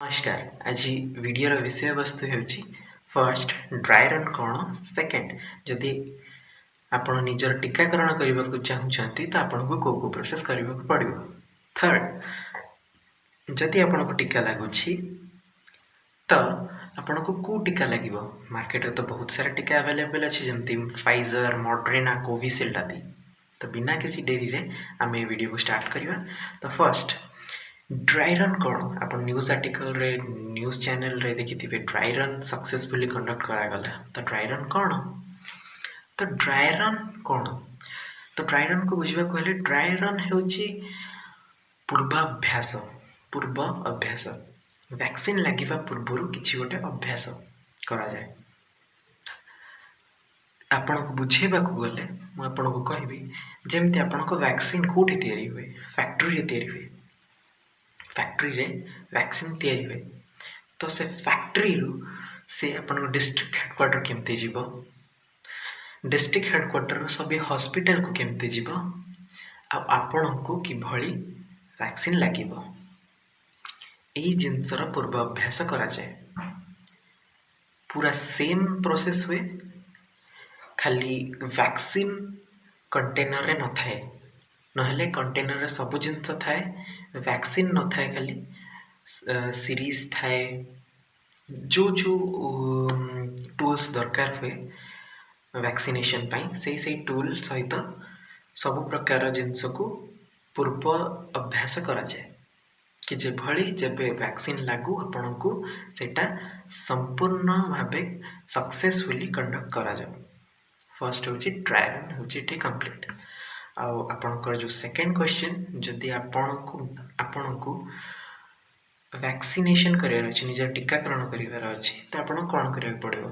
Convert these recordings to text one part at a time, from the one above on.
नमस्कार। आज वीडियोर विषय वस्तु ହେଉଛି फर्स्ट ड्राई रन कौन, सेकेंड जदि आपण निजर टीकाकरण करने को चाहूँगी तो आपन को को प्रोसेस करने को पड़ो। थर्ड जदि आपन को टीका लगुच तो आपन को टीका लगे। मार्केट तो बहुत सारा टीका अवेलेबल अच्छी जमती फाइजर, मॉडर्ना, कोविशील्ड आदि। तो बिना किसी डेरी रे आम वीडियो को स्टार्ट करवा। तो फर्स्ट ड्राई रन कौन आप न्यूज आर्टिकल रे न्यूज चैनल रे देखी ड्राई रन सक्सेसफुली कंडक्ट करागला। तो ड्राई रन कौन? तो ड्राई रन कौन? तो ड्राई रन को बुझा हेले ड्राई रन होची पूर्वाभ्यास। पूर्व अभ्यास वैक्सीन लगिबा पूर्व किछि गोटे अभ्यास करा जाए। आपण को बुझेबा को गले मु आपण को कहबी जेमति आपण को वैक्सीन कोठी तैयारी हुए, फैक्ट्री रे तैयारी हुए। फैक्ट्री रे वैक्सीन तैयारी हुए तो से फैक्ट्री रु से अपन डिस्ट्रिक्ट हेडक्वार्टर केमती जीव, डिस्ट्रिक्ट हेडक्वार्टर सभी हॉस्पिटल को केमती जीव, आपण को किभली वैक्सीन लागिबो एही जिनसर पूर्वाभ्यास करा जाए। पूरा सेम प्रोसेस हुए, खाली वैक्सीन कंटेनर रे न थाए, नहले कंटेनर रे सब जिनस थाए, वैक्सीन न थाए, खाली सीरीज थाए। जो जो टूल्स दरकार हुए वैक्सीनेशन पाई से टूल सहित सब प्रकार जिनस को पूर्व अभ्यास करा जाए कि जे भली जेबे वैक्सीन लागू आपण को सेटा संपूर्ण भावे सक्सेसफुली कंडक्ट करा जाए। फर्स्ट होची ड्राई रन होची ठी कंप्लीट। आपणकर जो सेकेंड क्वेश्चन जदि आपण को वैक्सीनेशन करार अच्छे, निज टीकाकरण करार अच्छे तो आपन कौन करा पड़ो?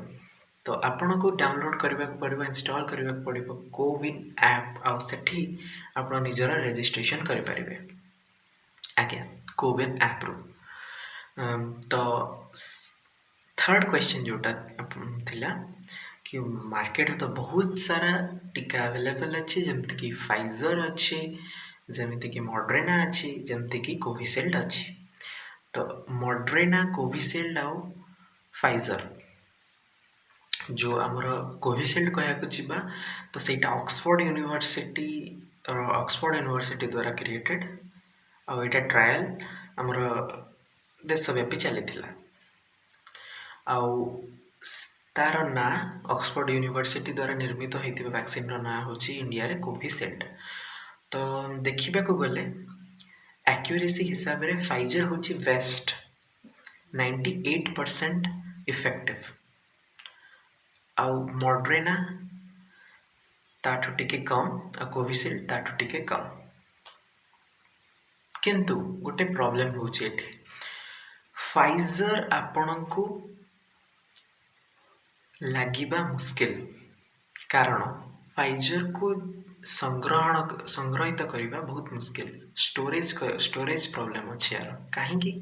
तो आपन को डाउनलोड करने को पड़ो, इंस्टॉल करने को पड़ो कोविन ऐप। आठी आप निजर रजिस्ट्रेशन करें आज्ञा कोविन ऐप रू। तो थर्ड क्वेश्चन जोटा थिला कि मार्केट तो बहुत सारा टीका अवेलेबल अच्छे जमती कि फाइजर अच्छे, जमती कि मॉडर्ना अच्छी, जमती कि कोविशील्ड अच्छी। तो मॉडर्ना, कोविशील्ड आउ फाइजर जो आमर कोविशील्ड कहया जीवा तो सेटा ऑक्सफोर्ड यूनिवर्सिटी द्वारा क्रिएटेड और एटा ट्रायल आमर देशव्यापी चली तार ना ऑक्सफोर्ड यूनिवर्सिटी द्वारा निर्मित होता वैक्सीन ना होची इंडिया रे कोविशील्ड। तो देखा को गले एक्यूरेसी हिसाब रे फाइजर होची बेस्ट 98% इफेक्टिव आउ मॉडर्ना ताठू टिके कम आ कोविशील्ड ताठू टिके कम। किंतु गोटे प्रॉब्लम होची एठी फाइजर आपण को लागिबा मुश्किल, कारण फाइजर को संग्रहित करने बहुत मुश्किल। स्टोरेज प्रॉब्लम अच्छे यार कहीं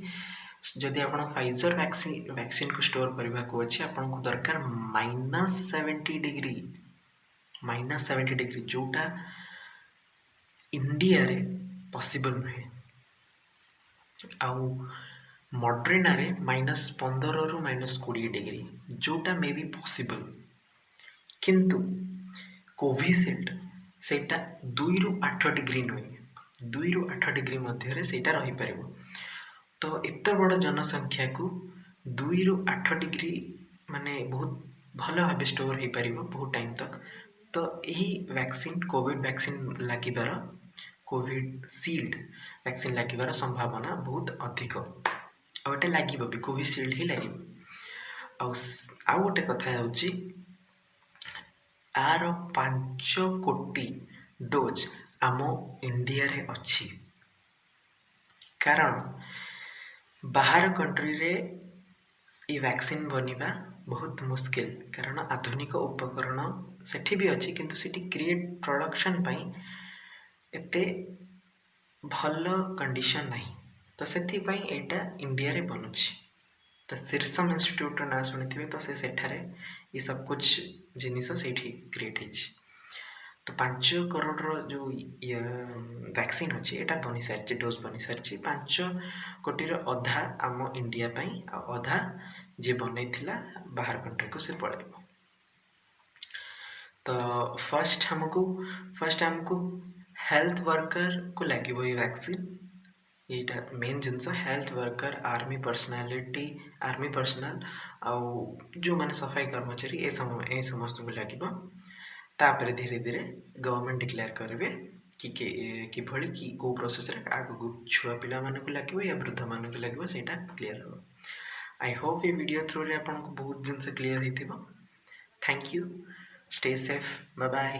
जदि आप फाइजर वैक्सीन को स्टोर करने को अच्छे आपन को दरकार -70 डिग्री जोटा इंडिया रे पॉसिबल नुहे। आउ मॉडर्ना रे -15 रु -20 डिग्री जोटा मे बी पॉसिबल। किंतु कोविशील्ड सेटा 2 रु 8 डिग्री नुहे, 2 रु 8 डिग्री मध्य सेटा रही पारिबो। तो एत बड़ जनसंख्या को 2 रु 8 डिग्री माने बहुत भल भाव स्टोर हो पार बहुत टाइम तक। तो यही वैक्सीन कोविड वैक्सीन लागिबार, कोविशील्ड वैक्सीन लागिबार संभावना बहुत अधिक। आउटे लागिबो भी कोविशील्ड ही लागिबो। आउ गोटे कथा होची आर 5 कोटी डोज आम इंडिया रे अच्छी, कारण बाहर कंट्री रे ये वैक्सीन बनिबा बहुत मुश्किल, कारण आधुनिक उपकरण सेठी भी अच्छी किंतु सेठी क्रिएट प्रोडक्शन पाई एते भल कंडीशन नहीं। तो सेठी पाई एटा इंडिया रे बनुची। तो सिरसम इंस्टीट्यूट ना सुनिथिबे तो से सेठारे ये सब कुछ जिनिस सेठी क्रिएट हिच। तो 5 करोड़ जो वैक्सीन अच्छी एटा बनी सारी डोज बनी सारी 5 कोटी अधा आम इंडिया अधा जी बनईला बाहर कंट्री को से पड़ेब। तो फर्स्ट हमको हेल्थ वर्कर को लगे ये वैक्सीन यहाँ मेन जिनस हेल्थ वर्कर आर्मी पर्सनाल आउ जो माने सफाई कर्मचारी ए समस्त को लगे। तापर धीरे धीरे गवर्नमेंट डिक्लेयर करेंगे कि भली कि को प्रोसेस आगू छुआ पिला मानक लगे या वृद्ध मानक लगे से क्लीयर हो। आई होप ये वीडियो थ्रू रे आपको बहुत जिनस क्लीयर हो। Thank you, stay safe, bye bye.